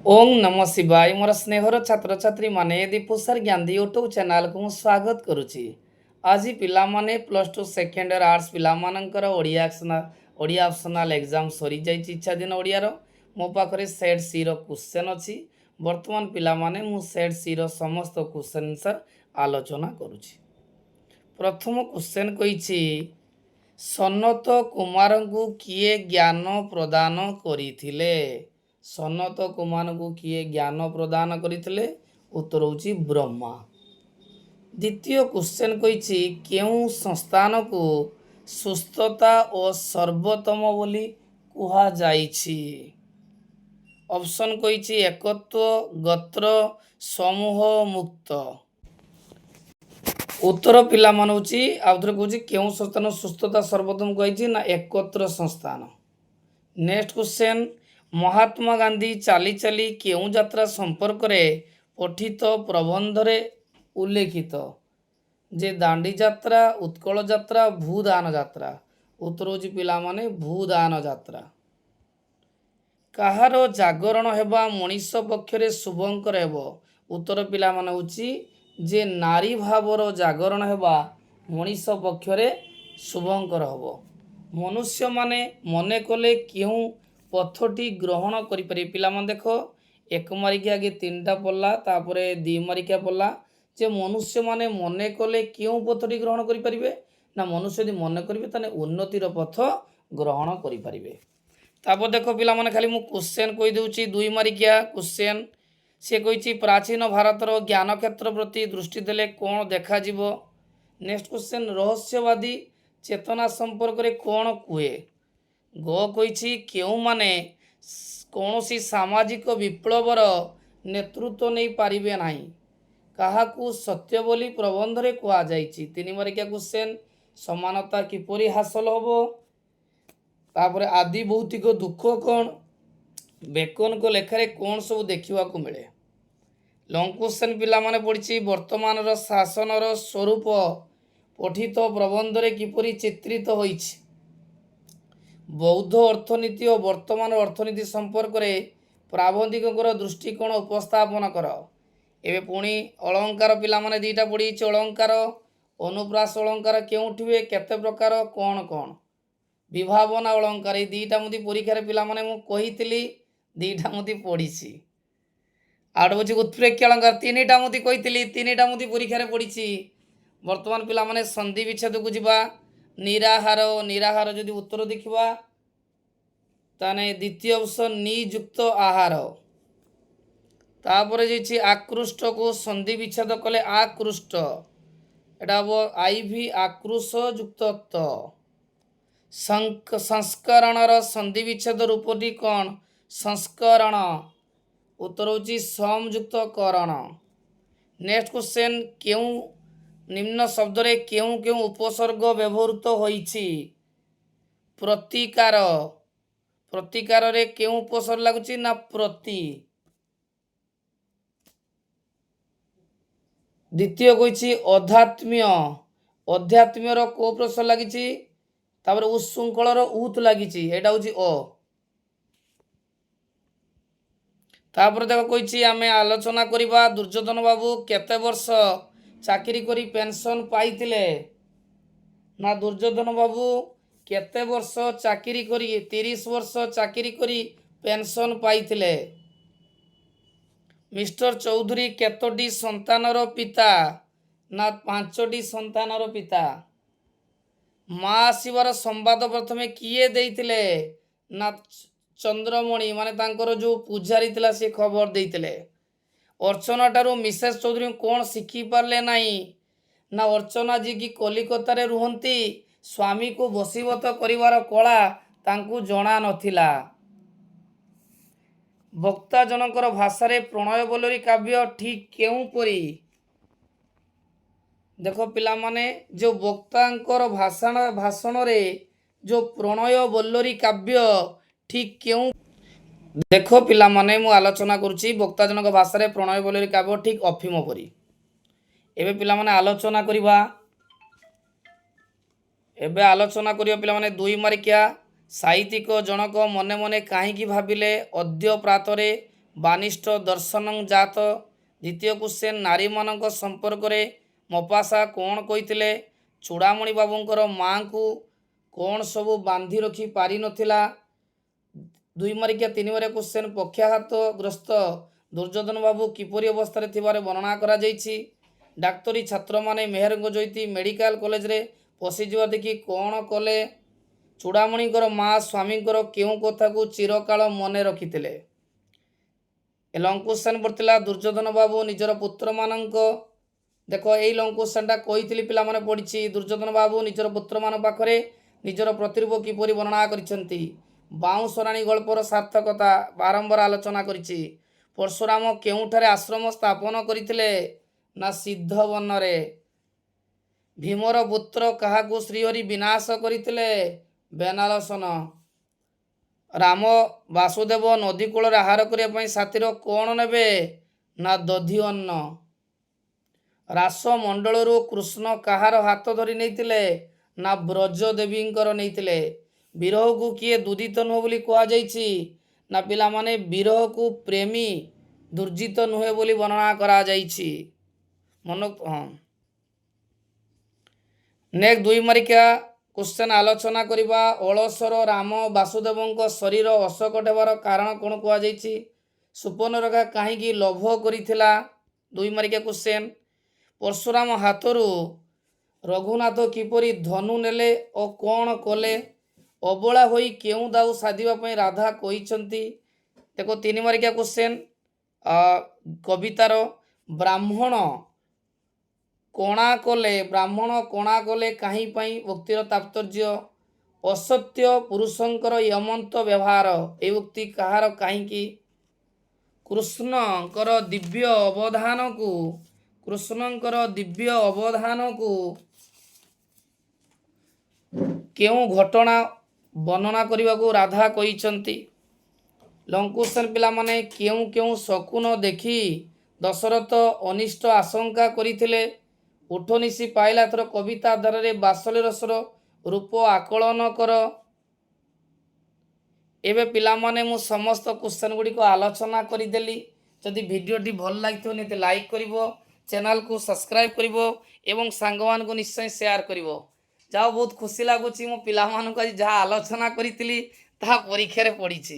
ओम नमः शिवाय मोर स्नेहर छात्र छात्री माने दीपुसर ज्ञान यूट्यूब चैनल को स्वागत करुच्ची। आज पिलामाने plus two second year arts पिलामानंकर ओडिया ऑप्शनल एग्जाम सरी जाइछि इच्छा दिन ओडियार मो पाखरे सेट सी रो क्वेश्चन अछि। वर्तमान पिलामाने मु सेट सी रो समस्त क्वेश्चन आंसर आलोचना करुच्ची। प्रथम क्वेश्चन कहिछि सनत कुमार को किए ज्ञान प्रदान करिथिले। सनत कुमार को किए ज्ञान प्रदान करथिले उत्तर होची ब्रह्मा। द्वितीय क्वेश्चन कहिछि केउ संस्थान को सुस्थता और सर्वोत्तम बोली कुहा जाइछि। ऑप्शन कहिछि एकत्व गोत्र समूह मुक्त। उत्तर पिला मान होची आउथरे कहूची केउ संस्थान सुस्थता सर्वोत्तम कहिछि ना एकत्र संस्थान। नेक्स्ट क्वेश्चन महात्मा गांधी चाली चाली केउ यात्रा संपर्क में पठित प्रबंध रे उल्लेखित जे दांडी यात्रा उत्कल यात्रा भूदान यात्रा। उत्तर होची पिला माने भूदान यात्रा। कहार जागरण हेबा मनीष पक्षरे शुभंकर हेब। उत्तर पिला माने होची जे नारी भावर जागरण हेबा मनीष पक्षरे शुभंकर हेब। मनुष्य माने मने कले क्यों पथटी ग्रहण करि पिला मन देख एक मारिक आगे तीन टा पड़ला तापरे दी मारिका पड़ला जे मनुष्य माने मने कले क्यों पथटी ग्रहण करि ना मनुष्य यदि मने करिवे ताने उन्नतिर पथ ग्रहण करि परिबे। तापर देख पिला माने खाली मु क्वेश्चन कहि देउची दुई मारिका क्वेश्चन से कहिछि प्राचीन भारतर ज्ञान क्षेत्र प्रति दृष्टि देले कोन देखा जिवो। नेक्स्ट क्वेश्चन रहस्यवादी चेतना संपर्क रे कोन कुए। ग कहिछि केउ माने कौनसी सामाजिक विप्लवर नेतृत्व नहीं पारिबे नाही काहाकू सत्य बोली प्रबंध रे कुआ जाइछि। तीन मारिका क्वेश्चन समानता किपरि हासिल होबो। तापरे आदि भौतिक दुख कौन बेकन को लेखारे कौन सब देखा मिले। लंग क्वेश्चन पिला माने पड़ी वर्तमान शासन स्वरूप पठित प्रबंध रे किपरि चित्रित होइछि। बौद्ध अर्थनीति और वर्तमान अर्थनीति संपर्क रे प्राबंधिकर दृष्टिकोण उपस्थापन कर। एबे पुणी अलंकार पिला माने दीटा पड़ी अलंकार अनुप्रास अलंकार केउठी हुए केते प्रकार कौन कौन विभावना अलंकार ये दीटा मुदी परीक्षा पिला माने मु कहितली दीटा मुदी पढ़ी। आठ बजे उत्प्रेक्ष्य अलंकार तीनटा मुदी कहितली तीनटा मुदी परीक्षा पढ़ी। वर्तमान पिला माने संधि विच्छेद को जिबा निराहार निराहार जदि उत्तर देखा ताने द्वितीय ऑप्शन नियुक्त आहार। तापर जे आकृष्ट को संधि विच्छेद कले आकृष्ट एटा हम आई भी आक्रोश युक्त संस्करण संधि विच्छेद रूपटी कौन संस्करण। उत्तर होची संयुक्त करण। नेक्स्ट क्वेश्चन क्यों निम्न शब्द रे क्यों क्यों उपसर्ग व्यवहृत होइछि। प्रतिकार प्रतिकार रे क्यों उपसर्ग लागुछि ना प्रति। द्वितीय कहिछि अध्यात्म्य अध्यात्म्य रो को प्रश्न लागिछि तापर उशृंखल रो उत लागिछि एटा होछि अ। तापर देखो कहिछि आमे आलोचना करिबा दुर्योधन बाबू केते वर्ष चाकरी करी पेंशन पाइतिले ना दुर्योधन बाबू केते वर्ष चाकरी करी 30 वर्ष चाकरी करी पेंशन पाइतिले। मिस्टर चौधरी केतोटी संतानर पिता ना 5टी संतानर पिता। माँ आसबार संवाद प्रथमे किए देइतिले ना चंद्रमणि माने तांकर जो पूजारी थिला से खबर देइतिले। अर्चना ठारू मिसेस चौधरी कौन शिखी पारले नहीं ना अर्चना जी की कलिकता रे रुहंती स्वामी को बसीवत करिवार कला तांकू जणा नथिला। वक्ता जनकर भाषा रे प्रणय बोलरी काव्य ठीक केउ परी। देखो पिला माने जो वक्तांकर भाषण रे जो प्रणय बोलरी काव्य ठीक केउ देखो पिला माने मु आलोचना करुची वक्ता जनक भाषा रे प्रणय बोलरी काव्य ठीक अफिम परी। एबे पिला माने आलोचना करिबा एबे आलोचना करियो पिला माने दुई मारिका साहित्यिक जनक मने मने काहीकि भाबिले अद्य प्रातरे ବାନିଷ୍ଠ ଦର୍ଶନଂ ଜାତ। ଦ୍ୱିତୀୟ କ୍ୱେଶ୍ଚନ୍ ନାରୀମାନଙ୍କ ସମ୍ପର୍କରେ ମପାସା କ'ଣ କହିଥିଲେ? ଚୂଡ଼ାମଣି ବାବୁଙ୍କର ମାଆଙ୍କୁ କ'ଣ ସବୁ ବାନ୍ଧି ରଖି ପାରିନଥିଲା? 2 ମାର୍କିଆ 3 ମାର୍କିଆ କ୍ୱେଶ୍ଚନ୍ ପକ୍ଷାଘାତଗ୍ରସ୍ତ ଦୁର୍ଯ୍ୟୋଧନ ବାବୁ କିପରି ଅବସ୍ଥାରେ ଥିବାର ବର୍ଣ୍ଣନା କରାଯାଇଛି? ଡାକ୍ତରୀ ଛାତ୍ରମାନେ ମେହେରଙ୍କ ଜ୍ୟୋତି ମେଡ଼ିକାଲ କଲେଜରେ ପଶିଯିବା ଦେଖି କ'ଣ କଲେ? ଚୂଡ଼ାମଣିଙ୍କର ମା ସ୍ୱାମୀଙ୍କର କେଉଁ କଥାକୁ ଚିରକାଳ ମନେ ରଖିଥିଲେ? ଏ ଲଙ୍ଗ କ୍ୱେଶ୍ଚନ୍ ପଡ଼ିଥିଲା। ଦୁର୍ଯ୍ୟୋଧନ ବାବୁ ନିଜର ପୁତ୍ରମାନଙ୍କ ଦେଖ ଏଇ ଲଙ୍ଗ କ୍ୱେଶ୍ଚନ୍ଟା କହିଥିଲି ପିଲାମାନେ ପଡ଼ିଛି। ଦୁର୍ଯ୍ୟୋଧନ ବାବୁ ନିଜର ପୁତ୍ରମାନଙ୍କ ପାଖରେ ନିଜର ପ୍ରତିରୂପ କିପରି ବର୍ଣ୍ଣନା କରିଛନ୍ତି? ବାଉଁଶରାଣୀ ଗଳ୍ପର ସାର୍ଥକତା ବାରମ୍ବାର ଆଲୋଚନା କରିଛି। ପରଶୁରାମ କେଉଁଠାରେ ଆଶ୍ରମ ସ୍ଥାପନ କରିଥିଲେ? ନା ସିଦ୍ଧବନରେ। ଭୀମର ପୁତ୍ର କାହାକୁ ଶ୍ରୀହରି ବିନାଶ କରିଥିଲେ? ବେନାଳସନ। ରାମ ବାସୁଦେବ ନଦୀ କୂଳରେ ଆହାର କରିବା ପାଇଁ ସାଥିର କ'ଣ ନେବେ? ନା ଦଧି ଅନ୍ନ। ରାସମଣ୍ଡଳରୁ କୃଷ୍ଣ କାହାର ହାତ ଧରି ନେଇଥିଲେ? ନା ବ୍ରଜ ଦେବୀଙ୍କର ନେଇଥିଲେ। ବିରହକୁ କିଏ ଦୁଦିତ ନୁହେଁ ବୋଲି କୁହାଯାଇଛି? ନା ପିଲାମାନେ ବିରହକୁ ପ୍ରେମୀ ଦୁର୍ଜିତ ନୁହେଁ ବୋଲି ବର୍ଣ୍ଣନା କରାଯାଇଛି। ନେକ୍ସଟ 2 ମାର୍କିଆ କ୍ୱେଶ୍ଚନ୍ ଆଲୋଚନା କରିବା। ଅଳସର ରାମ ବାସୁଦେବଙ୍କ ଶରୀର ଅସକଟ ହେବାର କାରଣ କ'ଣ କୁହାଯାଇଛି? ସୁପର୍ଣ୍ଣରେଖା କାହିଁକି ଲୋଭ କରିଥିଲା? 2 ମାର୍କିଆ କ୍ୱେଶ୍ଚନ୍। ପରଶୁରାମ ହାତରୁ ରଘୁନାଥ କିପରି ଧନୁ ନେଲେ ଓ କ'ଣ କଲେ? ଅବଳା ହୋଇ କେଉଁ ଦାଉ ସାଧିବା ପାଇଁ ରାଧା କହିଛନ୍ତି? ଦେଖ 3 ମାର୍କିଆ କ୍ୱେଶ୍ଚନ୍ କବିତାର ବ୍ରାହ୍ମଣ କଣା କଲେ କାହିଁ ପାଇଁ? ଉକ୍ତିର ତାତ୍ପର୍ଯ୍ୟ ଅସତ୍ୟ ପୁରୁଷଙ୍କର ୟମନ୍ତ ବ୍ୟବହାର। এই ଉକ୍ତି କାହାର କାହିଁକି? କୃଷ୍ଣଙ୍କର ଦିବ୍ୟ ଅବଧାନକୁ କେଉଁ ଘଟଣା ବର୍ଣ୍ଣନା କରିବାକୁ ରାଧା କହିଛନ୍ତି? ଲଙ୍ଗ କ୍ୱେଶ୍ଚନ୍ ପିଲାମାନେ କେଉଁ କେଉଁ ଶକୁନ ଦେଖି ଦଶରଥ ଅନିଷ୍ଟ ଆଶଙ୍କା କରିଥିଲେ? ଉଠନିଶି ପାଇଲା ଥର କବିତା ଆଧାରରେ ବାସଲି ରସର ରୂପ ଆକଳନ କର। ଏବେ ପିଲାମାନେ ମୁଁ ସମସ୍ତ କ୍ୱେଶ୍ଚନ୍ ଗୁଡ଼ିକ ଆଲୋଚନା କରିଦେଲି। ଯଦି ଭିଡ଼ିଓଟି ଭଲ ଲାଗିଥିବ ନିହାତି ଲାଇକ୍ କରିବ, ଚ୍ୟାନେଲକୁ ସବସ୍କ୍ରାଇବ୍ କରିବ ଏବଂ ସାଙ୍ଗମାନଙ୍କୁ ନିଶ୍ଚୟ ସେୟାର କରିବ। ଯାହା ବହୁତ ଖୁସି ଲାଗୁଛି ମୁଁ ପିଲାମାନଙ୍କୁ ଆଜି ଯାହା ଆଲୋଚନା କରିଥିଲି ତାହା ପରୀକ୍ଷାରେ ପଡ଼ିଛି।